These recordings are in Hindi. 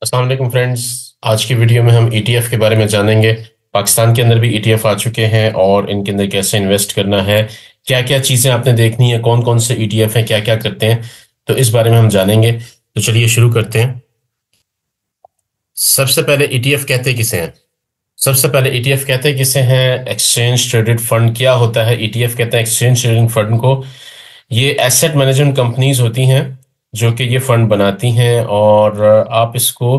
अस्सलाम वालेकुम फ्रेंड्स। आज की वीडियो में हम ईटीएफ के बारे में जानेंगे। पाकिस्तान के अंदर भी ईटीएफ आ चुके हैं और इनके अंदर कैसे इन्वेस्ट करना है, क्या क्या चीज़ें आपने देखनी है, कौन कौन से ईटीएफ हैं, क्या क्या करते हैं, तो इस बारे में हम जानेंगे। तो चलिए शुरू करते हैं। सबसे पहले ईटीएफ कहते किसे हैं? सबसे पहले ईटीएफ कहते किसे हैं? Exchange traded fund. क्या होता है ईटीएफ? कहते हैं एक्सचेंज ट्रेडेड फंड को। ये एसेट मैनेजमेंट कंपनीज होती हैं जो कि ये फंड बनाती हैं, और आप इसको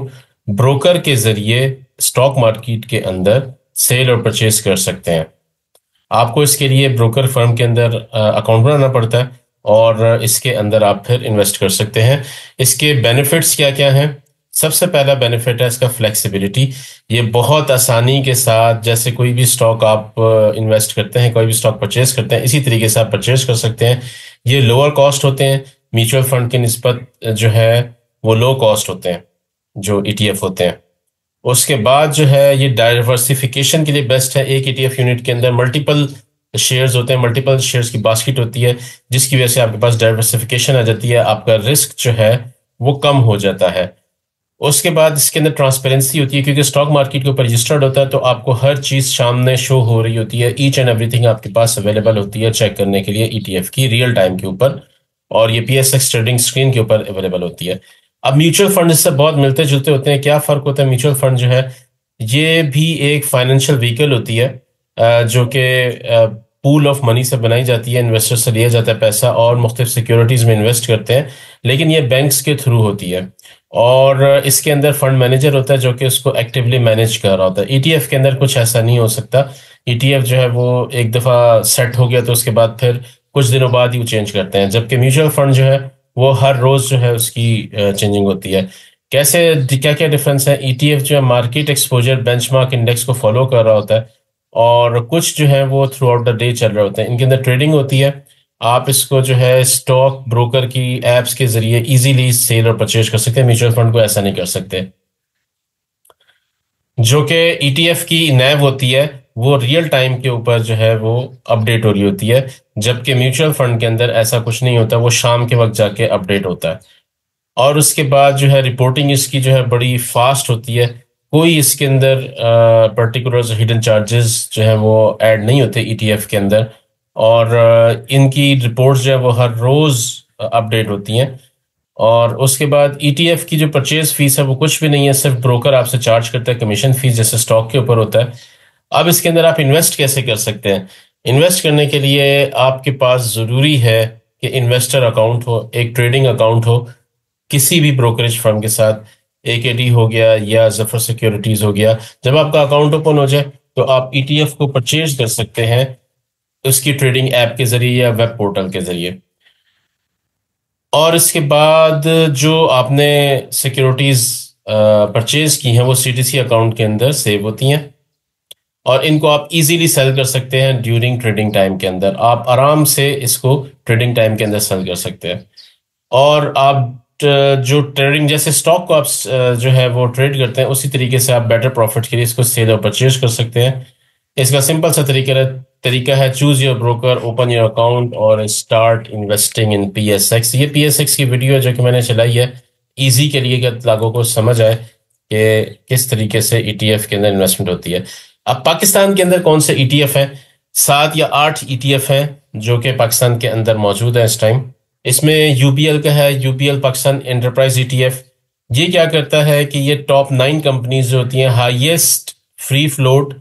ब्रोकर के जरिए स्टॉक मार्केट के अंदर सेल और परचेज कर सकते हैं। आपको इसके लिए ब्रोकर फर्म के अंदर अकाउंट बनाना पड़ता है और इसके अंदर आप फिर इन्वेस्ट कर सकते हैं। इसके बेनिफिट्स क्या क्या हैं? सबसे पहला बेनिफिट है इसका फ्लेक्सिबिलिटी। ये बहुत आसानी के साथ, जैसे कोई भी स्टॉक आप इन्वेस्ट करते हैं, कोई भी स्टॉक परचेज करते हैं, इसी तरीके से आप परचेज कर सकते हैं। ये लोअर कॉस्ट होते हैं म्यूचुअल फंड की निस्बत, जो है वो लो कॉस्ट होते हैं जो ईटीएफ होते हैं। उसके बाद जो है ये डाइवर्सिफिकेशन के लिए बेस्ट है। एक ईटीएफ यूनिट के अंदर मल्टीपल शेयर्स होते हैं, मल्टीपल शेयर्स की बास्केट होती है, जिसकी वजह से आपके पास डाइवर्सिफिकेशन आ जाती है, आपका रिस्क जो है वो कम हो जाता है। उसके बाद इसके अंदर ट्रांसपेरेंसी होती है, क्योंकि स्टॉक मार्केट के ऊपर रजिस्टर्ड होता है तो आपको हर चीज़ सामने शो हो रही होती है, ईच एंड एवरीथिंग आपके पास अवेलेबल होती है चेक करने के लिए ईटीएफ की रियल टाइम के ऊपर, और ये पीएसएक्स ट्रेडिंग स्क्रीन के ऊपर अवेलेबल होती है। अब म्यूचुअल फंड इससे बहुत मिलते जुलते होते हैं। क्या फ़र्क होता है? म्यूचुअल फंड जो है ये भी एक फाइनेंशियल व्हीकल होती है, जो कि पूल ऑफ मनी से बनाई जाती है, इन्वेस्टर से लिया जाता है पैसा और मुख्तलिफ सिक्योरिटीज़ में इन्वेस्ट करते हैं, लेकिन ये बैंक्स के थ्रू होती है। और इसके अंदर फंड मैनेजर होता है जो कि उसको एक्टिवली मैनेज कर रहा होता है। ईटीएफ के अंदर कुछ ऐसा नहीं हो सकता। ईटीएफ जो है वो एक दफ़ा सेट हो गया तो उसके बाद फिर कुछ दिनों बाद ही वो चेंज करते हैं, जबकि म्यूचुअल फंड जो है वो हर रोज़ जो है उसकी चेंजिंग होती है। कैसे, क्या क्या डिफरेंस है? ईटीएफ जो है मार्केट एक्सपोजर बेंचमार्क इंडेक्स को फॉलो कर रहा होता है, और कुछ जो है वो थ्रू आउट द डे चल रहे होते हैं। इनके अंदर ट्रेडिंग होती है। आप इसको जो है स्टॉक ब्रोकर की एप्स के जरिए इजीली सेल और परचेज कर सकते हैं। म्यूचुअल फंड को ऐसा नहीं कर सकते। जो कि ईटीएफ की नैव होती है वो रियल टाइम के ऊपर जो है वो अपडेट हो रही होती है, जबकि म्यूचुअल फंड के अंदर ऐसा कुछ नहीं होता, वो शाम के वक्त जाके अपडेट होता है। और उसके बाद जो है रिपोर्टिंग इसकी जो है बड़ी फास्ट होती है। कोई इसके अंदर पर्टिकुलर हिडन चार्जेस जो है वो ऐड नहीं होते ईटीएफ के अंदर, और इनकी रिपोर्ट्स जो है वो हर रोज़ अपडेट होती हैं। और उसके बाद ईटीएफ की जो परचेज फीस है वो कुछ भी नहीं है, सिर्फ ब्रोकर आपसे चार्ज करता है कमीशन फीस, जैसे स्टॉक के ऊपर होता है। अब इसके अंदर आप इन्वेस्ट कैसे कर सकते हैं? इन्वेस्ट करने के लिए आपके पास ज़रूरी है कि इन्वेस्टर अकाउंट हो, एक ट्रेडिंग अकाउंट हो किसी भी ब्रोकरेज फर्म के साथ। एकेडी हो गया या जफर सिक्योरिटीज हो गया। जब आपका अकाउंट ओपन हो जाए तो आप ईटीएफ को परचेज कर सकते हैं उसकी ट्रेडिंग ऐप के जरिए या वेब पोर्टल के जरिए। और इसके बाद जो आपने सिक्योरिटीज परचेज की हैं वो सीटीसी अकाउंट के अंदर सेव होती हैं, और इनको आप इजीली सेल कर सकते हैं ड्यूरिंग ट्रेडिंग टाइम के अंदर। आप आराम से इसको ट्रेडिंग टाइम के अंदर सेल कर सकते हैं। और आप जो ट्रेडिंग, जैसे स्टॉक को आप जो है वो ट्रेड करते हैं, उसी तरीके से आप बेटर प्रॉफिट के लिए इसको सेल और परचेज कर सकते हैं। इसका सिंपल सा तरीका है choose your broker, open your account और स्टार्ट इन्वेस्टिंग इन पीएसएक्स। ये पीएसएक्स की वीडियो है जो कि मैंने चलाई है इजी के लिए, कि लोगों को समझ आए कि किस तरीके से ईटीएफ के अंदर इन्वेस्टमेंट होती है। अब पाकिस्तान के अंदर कौन से ईटीएफ हैं? 7 या 8 ईटीएफ हैं जो कि पाकिस्तान के अंदर मौजूद है इस टाइम। इसमें यूपीएल का है, यूपीएल पाकिस्तान एंटरप्राइज ईटीएफ। ये क्या करता है कि ये टॉप 9 कंपनीज जो होती हैं, highest free float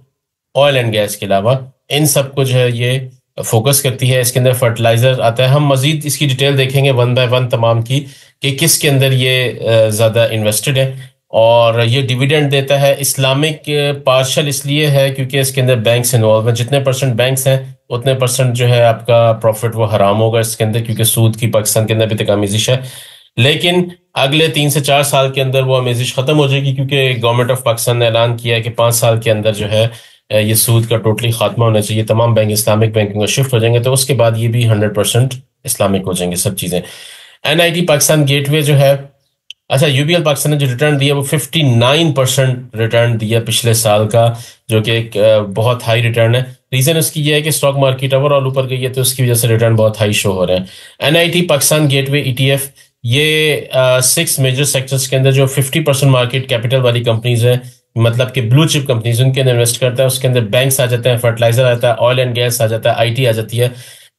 oil and gas के अलावा, इन सब को जो है ये फोकस करती है। इसके अंदर फर्टिलाइजर आता है। हम मजीद इसकी डिटेल देखेंगे वन बाय वन तमाम की, कि किसके अंदर ये ज़्यादा इन्वेस्टेड है। और ये डिविडेंड देता है। इस्लामिक पार्शल इसलिए है क्योंकि इसके अंदर बैंक्स इन्वॉल्व हैं। जितने परसेंट बैंक्स हैं उतने परसेंट जो है आपका प्रॉफिट वो हराम होगा इसके अंदर, क्योंकि सूद की पाकिस्तान के अंदर भी तक आमेजिश है। लेकिन अगले 3 से 4 साल के अंदर वो आमेजिश ख़त्म हो जाएगी, क्योंकि गवर्नमेंट ऑफ पाकिस्तान ने ऐलान किया है कि 5 साल के अंदर जो है ये सूद का टोटली खात्मा होना चाहिए। तमाम बैंक इस्लामिक बैंकिंग में शिफ्ट हो जाएंगे, तो उसके बाद ये भी 100% इस्लामिक हो जाएंगे सब चीज़ें। एनआईटी पाकिस्तान गेटवे जो है, अच्छा, यूबीएल पाकिस्तान ने जो रिटर्न दिया वो 59% रिटर्न दिया पिछले साल का, जो कि एक बहुत हाई रिटर्न है। रीज़न उसकी ये है कि स्टॉक मार्केट ओवरऑल ऊपर गई है, तो उसकी वजह से रिटर्न बहुत हाई शो हो रहे हैं। एनआईटी पाकिस्तान गेटवे ईटीएफ ये 6 मेजर सेक्टर्स के अंदर जो 50% मार्केट कैपिटल वाली कंपनीज हैं, मतलब कि ब्लू चिप कंपनीज, उनके अंदर इन्वेस्ट करता है। उसके अंदर बैंक्स आ जाते हैं, फर्टिलाइजर आता है, ऑयल एंड गैस आ जाता है, आईटी आ जाती है।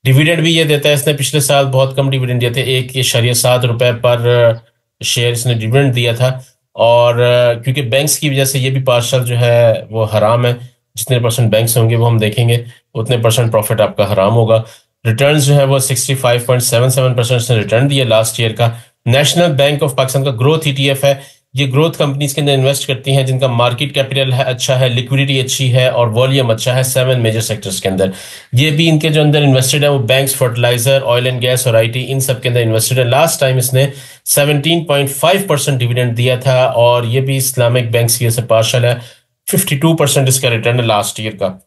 डिविडेंड भी ये देता है। इसने पिछले साल बहुत कम डिविडेंड दिए थे, 1.7 रुपए पर शेयर इसने डिविडेंड दिया था। और क्योंकि बैंक्स की वजह से ये भी पार्शल जो है वो हराम है। जितने परसेंट बैंक्स होंगे वो हम देखेंगे, उतने परसेंट प्रॉफिट आपका हराम होगा। रिटर्न्स जो है वो 65.77% ने रिटर्न दिया लास्ट ईयर का। नेशनल बैंक ऑफ पाकिस्तान का ग्रोथ ईटीएफ है। ये ग्रोथ कंपनीज के अंदर इन्वेस्ट करती हैं जिनका मार्केट कैपिटल है अच्छा है, लिक्विडिटी अच्छी है और वॉल्यूम अच्छा है 7 मेजर सेक्टर्स के अंदर। ये भी इनके जो अंदर इन्वेस्टेड है वो banks, fertiliser, oil and gas और आईटी, इन सब के अंदर इन्वेस्टेड है। लास्ट टाइम इसने 17.5% डिविडेंड दिया था और ये भी इस्लामिक बैंक्स की पार्शल है। 52% इसका रिटर्न है लास्ट ईयर का।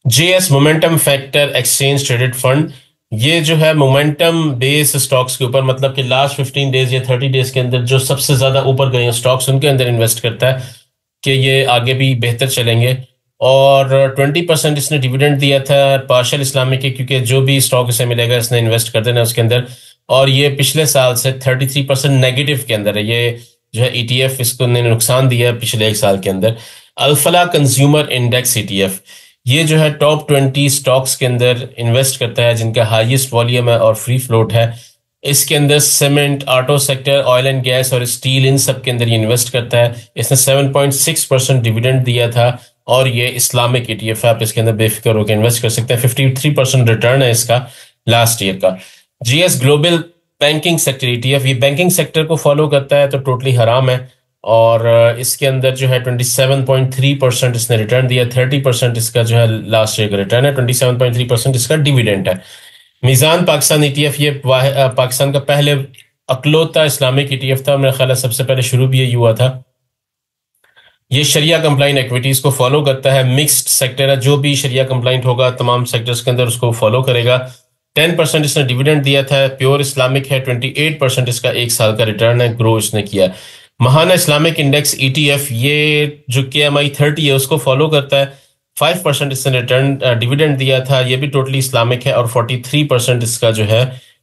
JS momentum factor exchange traded fund, ये जो है मोमेंटम बेस स्टॉक्स के ऊपर, मतलब कि लास्ट 15 डेज या 30 डेज के अंदर जो सबसे ज्यादा ऊपर गए स्टॉक्स उनके अंदर इन्वेस्ट करता है कि ये आगे भी बेहतर चलेंगे। और 20% इसने डिविडेंड दिया था पार्शल इस्लामिक के, क्योंकि जो भी स्टॉक इसे मिलेगा इसने इन्वेस्ट कर देना उसके अंदर। और ये पिछले साल से 33% नेगेटिव के अंदर है। ये जो है ईटीएफ, इसको ने नुकसान दिया है पिछले एक साल के अंदर। अल्फला कंज्यूमर इंडेक्स ईटीएफ, ये जो है टॉप 20 स्टॉक्स के अंदर इन्वेस्ट करता है जिनका हाईएस्ट वॉल्यूम है और फ्री फ्लोट है। इसके अंदर cement, auto sector, oil and gas और स्टील, इन सब के अंदर ये इन्वेस्ट करता है। इसने 7.6% डिविडेंड दिया था और ये इस्लामिक ईटीएफ है, आप इसके अंदर बेफिक्र होकर इन्वेस्ट कर सकते हैं। 53% रिटर्न है इसका लास्ट ईयर का। GS global banking sector ETF, ये बैंकिंग सेक्टर को फॉलो करता है तो टोटली हराम है। और इसके अंदर जो है 27.3% इसने रिटर्न दिया। 30% इसका जो है लास्ट ईयर का रिटर्न है। 27.3% इसका डिविडेंड है। मीज़ान पाकिस्तान ईटीएफ, ये पाकिस्तान का पहले अकलौता इस्लामिक ईटीएफ था। मेरा ख्याल है सबसे पहले शुरू भी यही हुआ था। ये शरिया कंप्लाइंट एक्विटीज को फॉलो करता है। मिक्स्ड सेक्टर है, जो भी शरिया कंप्लाइंट होगा तमाम सेक्टर्स के अंदर उसको फॉलो करेगा। 10% इसने डिविडेंड दिया था। प्योर इस्लामिक है। 28% इसका एक साल का रिटर्न है, ग्रो इसने किया। महाना इस्लामिक इंडेक्स ईटीएफ, ये जो KMI 30 है उसको फॉलो करता है। 5% इसने रिटर्न डिविडेंड दिया था। ये भी टोटली इस्लामिक है और 43% इसका जो है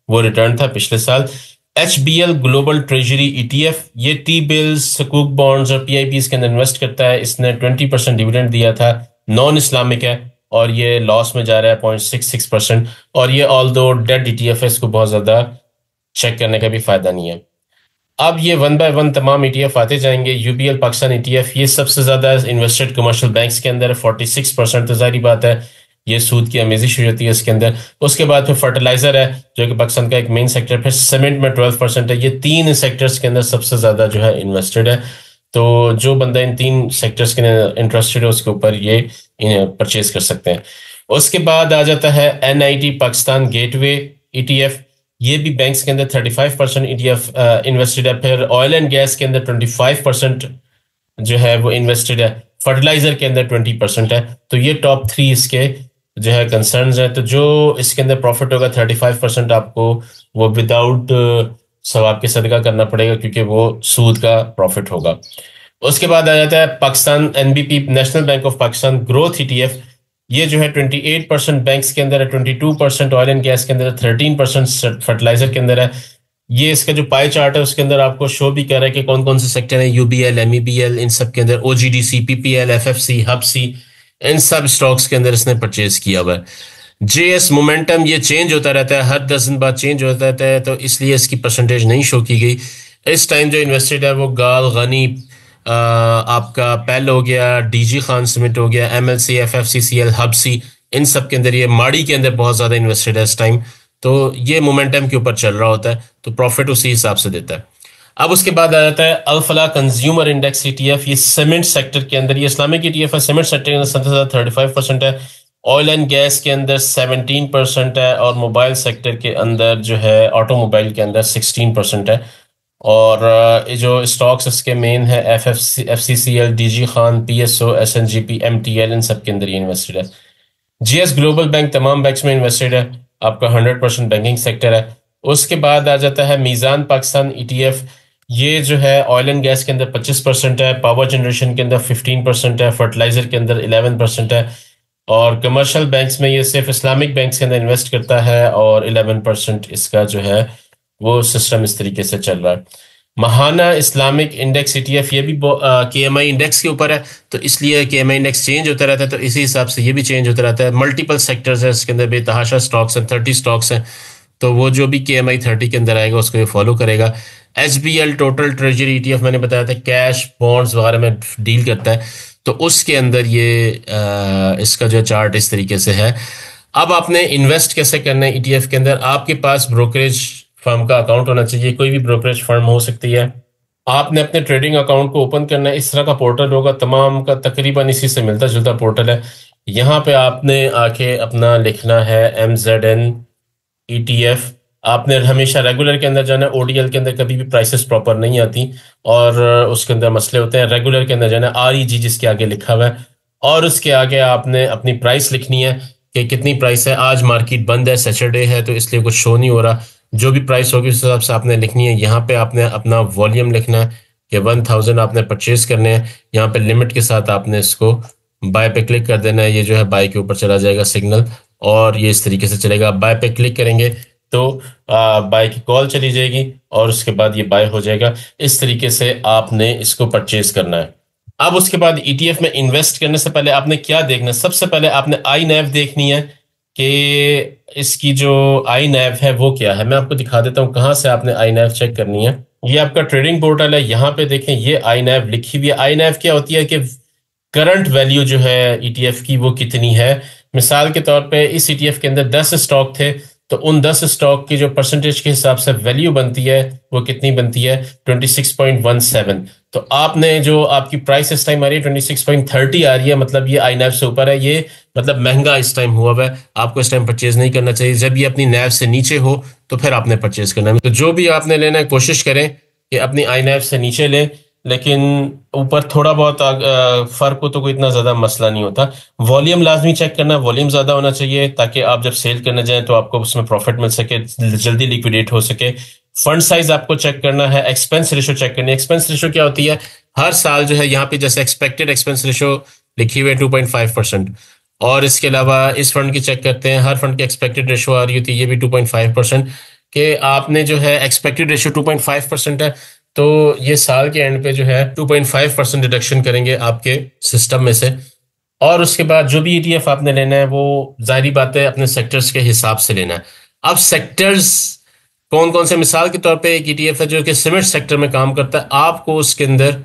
वो रिटर्न था पिछले साल। HBL ग्लोबल ट्रेजरी ईटीएफ, ये टी बिल्स, सकूक बॉन्ड्स और PIBs के अंदर इन्वेस्ट करता है। इसने 20% डिविडेंड दिया था। नॉन इस्लामिक है और ये लॉस में जा रहा है 0.66%। और ये ऑल दो डेट ईटीएफ है, इसको बहुत ज्यादा चेक करने का भी फायदा नहीं है। अब ये 1 बाय 1 तमाम ईटीएफ आते जाएंगे। UBL पाकिस्तान ईटीएफ, ये सबसे ज्यादा इन्वेस्टेड कमर्शियल बैंक्स के अंदर है, 46%। तो जाहिर बात है ये सूद की आमेजिश हो जाती है इसके अंदर। उसके बाद फिर फर्टिलाइजर है जो कि पाकिस्तान का एक मेन सेक्टर। फिर सीमेंट में 12% है। ये 3 सेक्टर्स के अंदर सबसे ज्यादा जो है इन्वेस्टेड है। तो जो बंदा इन 3 सेक्टर्स के अंदर इंटरेस्टेड है उसके ऊपर ये परचेज कर सकते हैं। उसके बाद आ जाता है NIT पाकिस्तान गेटवे ईटीएफ, ये भी बैंक्स के अंदर 35% ईटीएफ इन्वेस्टेड है। फिर ऑयल एंड गैस के अंदर 25% जो है वो इन्वेस्टेड है। फर्टिलाइजर के अंदर 20% है। तो ये टॉप 3 इसके जो है कंसर्न्स हैं। तो जो इसके अंदर प्रॉफिट होगा 35% आपको वो विदाउट सवाब के सदका करना पड़ेगा, क्योंकि वो सूद का प्रॉफिट होगा। उसके बाद आ जाता है Pakistan NBP national bank of Pakistan growth ETF, ये जो है 28% बैंक्स के अंदर है, 22% ऑयल एंड गैस के अंदर है, 13% फर्टिलाइजर के अंदर है। ये इसका जो पाई चार्ट है उसके अंदर आपको शो भी कर रहा है कि कौन कौन से सेक्टर है। UBL, MEBL, इन सब के अंदर OGDC, PPL, FFC, HUBC, इन सब स्टॉक्स के अंदर इसने परचेज किया हुआ है। JS मोमेंटम, ये चेंज होता रहता है, हर 10 दिन बाद चेंज होता रहता है, तो इसलिए इसकी परसेंटेज नहीं शो की गई। इस टाइम जो इन्वेस्टेड है वो गाल, गनी, आपका पेल हो गया, DG खान सीमेंट हो गया, MLC, FFCCL, HUBC, इन सब के अंदर, ये माड़ी के अंदर बहुत ज़्यादा इन्वेस्टेड है इस टाइम। तो ये मोमेंटम के ऊपर चल रहा होता है तो प्रॉफिट उसी हिसाब से देता है। अब उसके बाद आ जाता है अल्फला कंज्यूमर इंडेक्स ETF, ये सीमेंट सेक्टर के अंदर, ये इस्लामिक ETF है। सीमेंट सेक्टर के अंदर सबसे ज़्यादा 35% है। ऑयल एंड गैस के अंदर 17% है और मोबाइल सेक्टर के अंदर जो है ऑटोमोबाइल के अंदर 16% है। और जो स्टॉक्स इसके मेन है FCCL, DG Khan, PSO, SNGP, MTL, इन सब के अंदर ये इन्वेस्टेड है। GS ग्लोबल बैंक तमाम बैंक्स में इन्वेस्टेड है, आपका 100% बैंकिंग सेक्टर है। उसके बाद आ जाता है मीज़ान पाकिस्तान ETF, ये जो है ऑयल एंड गैस के अंदर 25% है, पावर जनरेशन के अंदर 15% है, फर्टिलाइजर के अंदर 11% है। और कमर्शियल बैंक्स में ये सिर्फ इस्लामिक बैंक्स के अंदर इन्वेस्ट करता है और 11% इसका जो है वो सिस्टम इस तरीके से चल रहा है। महाना इस्लामिक इंडेक्स ETF ये भी KMI इंडेक्स के ऊपर है, तो इसलिए KMI इंडेक्स चेंज होता रहता है, तो इसी हिसाब से ये भी चेंज होता रहता है। मल्टीपल सेक्टर्स है इसके अंदर, बेतहाशा स्टॉक्स हैं, 30 स्टॉक्स हैं, तो वो जो भी KMI 30 के अंदर आएगा उसको ये फॉलो करेगा। SBL टोटल ट्रेजरी ETF मैंने बताया था, कैश बॉन्ड्स वगैरह में डील करता है, तो उसके अंदर ये इसका जो चार्ट इस तरीके से है। अब आपने इन्वेस्ट कैसे करना है ETF के अंदर? आपके पास ब्रोकरेज फर्म का अकाउंट होना चाहिए, कोई भी ब्रोकरेज फर्म हो सकती है। आपने अपने ट्रेडिंग अकाउंट को ओपन करना है, इस तरह का पोर्टल होगा, तमाम का तकरीबन इसी से मिलता जुलता पोर्टल है। यहाँ पे आपने आके अपना लिखना है MZN ETF। आपने हमेशा रेगुलर के अंदर जाना है, ODL के अंदर कभी भी प्राइसेस प्रॉपर नहीं आती और उसके अंदर मसले होते हैं। रेगुलर के अंदर जाना है, REG जिसके आगे लिखा हुआ है, और उसके आगे आपने अपनी प्राइस लिखनी है कि कितनी प्राइस है। आज मार्केट बंद है, सैटरडे है, तो इसलिए कुछ शो नहीं हो रहा। जो भी प्राइस होगी उस हिसाब से आपने लिखनी है। यहाँ पे आपने अपना वॉल्यूम लिखना है कि 1000 आपने परचेज करने हैं। यहाँ पे लिमिट के साथ आपने इसको बाय पे क्लिक कर देना है। ये जो है बाय के ऊपर चला जाएगा सिग्नल, और ये इस तरीके से चलेगा। बाय पे क्लिक करेंगे तो बाय की कॉल चली जाएगी और उसके बाद ये बाय हो जाएगा। इस तरीके से आपने इसको परचेज करना है। अब उसके बाद ETF में इन्वेस्ट करने से पहले आपने क्या देखना है? सबसे पहले आपने आई नैव देखनी है कि इसकी जो आई नैव है वो क्या है। मैं आपको दिखा देता हूँ कहाँ से आपने आई नैव चेक करनी है। ये आपका ट्रेडिंग पोर्टल है, यहाँ पे देखें ये आई नैव लिखी हुई है। आई नैव क्या होती है कि करंट वैल्यू जो है ETF की वो कितनी है। मिसाल के तौर पे इस ETF के अंदर 10 स्टॉक थे, तो उन 10 स्टॉक की जो परसेंटेज के हिसाब से वैल्यू बनती है वो कितनी बनती है? 26.17। तो आपने जो आपकी प्राइस इस टाइम आ रही है 26.30 आ रही है, मतलब ये आई नैव से ऊपर है। ये मतलब महंगा इस टाइम हुआ हुआ है, आपको इस टाइम परचेज नहीं करना चाहिए। जब ये अपनी नैव से नीचे हो तो फिर आपने परचेज करना है। तो जो भी आपने लेना है कोशिश करें कि अपनी आई नैव से नीचे लें, लेकिन ऊपर थोड़ा बहुत फर्क हो तो कोई इतना ज्यादा मसला नहीं होता। वॉल्यूम लाजमी चेक करना, वॉल्यूम ज्यादा होना चाहिए ताकि आप जब सेल करने जाएं तो आपको उसमें प्रॉफिट मिल सके, जल्दी लिक्विडेट हो सके। फंड साइज आपको चेक करना है। एक्सपेंस रेशो चेक करनी है। एक्सपेंस रेशो क्या होती है? हर साल जो है यहाँ पे जैसे एक्सपेक्टेड एक्सपेंस रेशो लिखी हुई है 2.5%, और इसके अलावा इस फंड की चेक करते हैं, हर फंड की एक्सपेक्टेड रेशो आ रही होती है, ये भी 2.5%। कि आपने जो है एक्सपेक्टेड रेशो 2.5% है, तो ये साल के एंड पे जो है 2.5% डिडक्शन करेंगे आपके सिस्टम में से। और उसके बाद जो भी ETF आपने लेना है वो जाहिर बात है अपने सेक्टर्स के हिसाब से लेना है। अब सेक्टर्स कौन कौन से? मिसाल के तौर पे एक ETF है जो कि सीमेंट सेक्टर में काम करता है। आपको उसके अंदर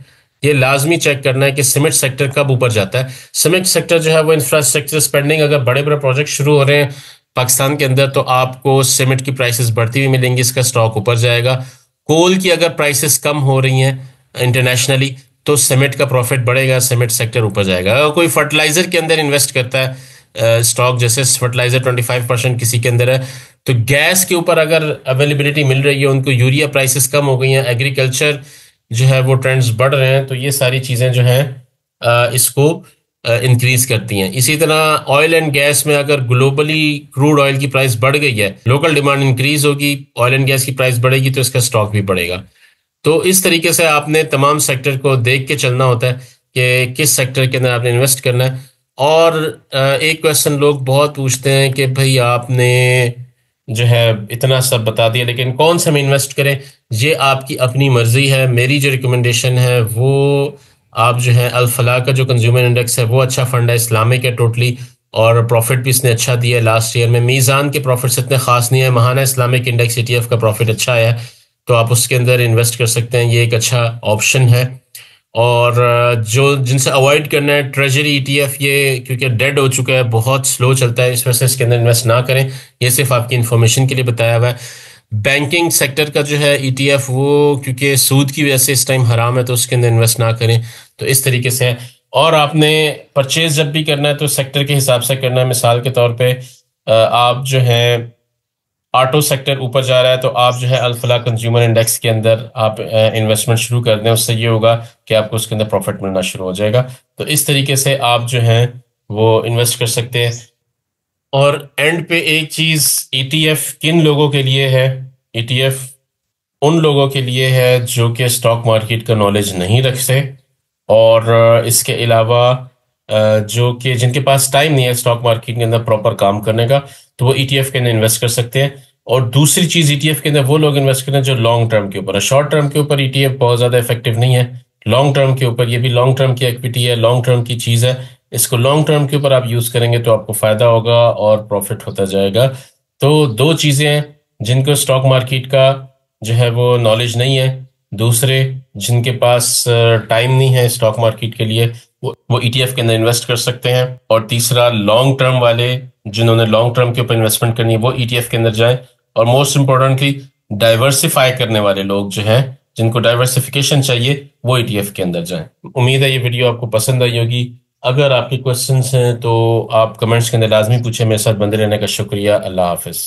ये लाजमी चेक करना है कि सीमेंट सेक्टर कब ऊपर जाता है। सीमेंट सेक्टर जो है वो इंफ्रास्ट्रक्चर स्पेंडिंग, अगर बड़े बड़े प्रोजेक्ट शुरू हो रहे हैं पाकिस्तान के अंदर तो आपको सीमेंट की प्राइसेस बढ़ती हुई मिलेंगी, इसका स्टॉक ऊपर जाएगा। कोल की अगर प्राइसेस कम हो रही हैं इंटरनेशनली तो सीमेंट का प्रॉफिट बढ़ेगा, सीमेंट सेक्टर ऊपर जाएगा। अगर कोई फर्टिलाइजर के अंदर इन्वेस्ट करता है स्टॉक, जैसे फर्टिलाइजर 25% किसी के अंदर है, तो गैस के ऊपर अगर अवेलेबिलिटी मिल रही है, उनको यूरिया प्राइसेस कम हो गई हैं, एग्रीकल्चर जो है वो ट्रेंड्स बढ़ रहे हैं, तो ये सारी चीज़ें जो हैं इसको इंक्रीज करती हैं। इसी तरह ऑयल एंड गैस में अगर ग्लोबली क्रूड ऑयल की प्राइस बढ़ गई है, लोकल डिमांड इंक्रीज होगी, ऑयल एंड गैस की प्राइस बढ़ेगी, तो इसका स्टॉक भी बढ़ेगा। तो इस तरीके से आपने तमाम सेक्टर को देख के चलना होता है कि किस सेक्टर के अंदर आपने इन्वेस्ट करना है। और एक क्वेश्चन लोग बहुत पूछते हैं कि भाई आपने जो है इतना सब बता दिया, लेकिन कौन से में इन्वेस्ट करें? ये आपकी अपनी मर्जी है। मेरी जो रिकमेंडेशन है वो आप जो है अल फलाह का जो कंज्यूमर इंडेक्स है वो अच्छा फंड है, इस्लामिक है टोटली, और प्रॉफिट भी इसने अच्छा दिया है लास्ट ईयर में। मीज़ान के प्रॉफिट्स इतने खास नहीं है, महाना इस्लामिक इंडेक्स ETF का प्रॉफिट अच्छा है, तो आप उसके अंदर इन्वेस्ट कर सकते हैं, ये एक अच्छा ऑप्शन है। और जो जिनसे अवॉइड करना है ट्रेजरी ETF, ये क्योंकि डेड हो चुका है, बहुत स्लो चलता है, इस वजह से इसके अंदर इन्वेस्ट ना करें। ये सिर्फ आपकी इन्फॉर्मेशन के लिए बताया हुआ है। बैंकिंग सेक्टर का जो है ETF वो क्योंकि सूद की वजह से इस टाइम हराम है, तो उसके अंदर इन्वेस्ट ना करें। तो इस तरीके से है। और आपने परचेज जब भी करना है तो सेक्टर के हिसाब से करना है। मिसाल के तौर पे आप जो है ऑटो सेक्टर ऊपर जा रहा है तो आप जो है अल फलाह कंज्यूमर इंडेक्स के अंदर आप इन्वेस्टमेंट शुरू कर दें, उससे ये होगा कि आपको उसके अंदर प्रॉफिट मिलना शुरू हो जाएगा। तो इस तरीके से आप जो हैं वो इन्वेस्ट कर सकते हैं। और एंड पे एक चीज़, ETF किन लोगों के लिए है? ETF उन लोगों के लिए है जो कि स्टॉक मार्केट का नॉलेज नहीं रखते, और इसके अलावा जो कि जिनके पास टाइम नहीं है स्टॉक मार्केट के अंदर प्रॉपर काम करने का, तो वो ETF के अंदर इन्वेस्ट कर सकते हैं। और दूसरी चीज ईटीएफ के अंदर वो लोग इन्वेस्ट करें जो लॉन्ग टर्म के ऊपर है। शॉर्ट टर्म के ऊपर ईटीएफ बहुत ज्यादा इफेक्टिव नहीं है। लॉन्ग टर्म के ऊपर, ये भी लॉन्ग टर्म की इक्विटी है, लॉन्ग टर्म की चीज है। इसको लॉन्ग टर्म के ऊपर आप यूज करेंगे तो आपको फायदा होगा और प्रॉफिट होता जाएगा। तो दो चीजें हैं, जिनको स्टॉक मार्केट का जो है वो नॉलेज नहीं है, दूसरे जिनके पास टाइम नहीं है स्टॉक मार्केट के लिए, वो ईटीएफ के अंदर इन्वेस्ट कर सकते हैं। और तीसरा, लॉन्ग टर्म वाले जिन्होंने लॉन्ग टर्म के ऊपर इन्वेस्टमेंट करनी है वो ईटीएफ के अंदर जाएं। और मोस्ट इंपॉर्टेंटली, डाइवर्सिफाई करने वाले लोग जो हैं, जिनको डाइवर्सिफिकेशन चाहिए, वो ईटीएफ के अंदर जाएं। उम्मीद है ये वीडियो आपको पसंद आई होगी। अगर आपके क्वेश्चंस हैं तो आप कमेंट्स के अंदर लाजमी पूछें। मेरे साथ बंदे रहने का शुक्रिया। अल्लाह हाफिज।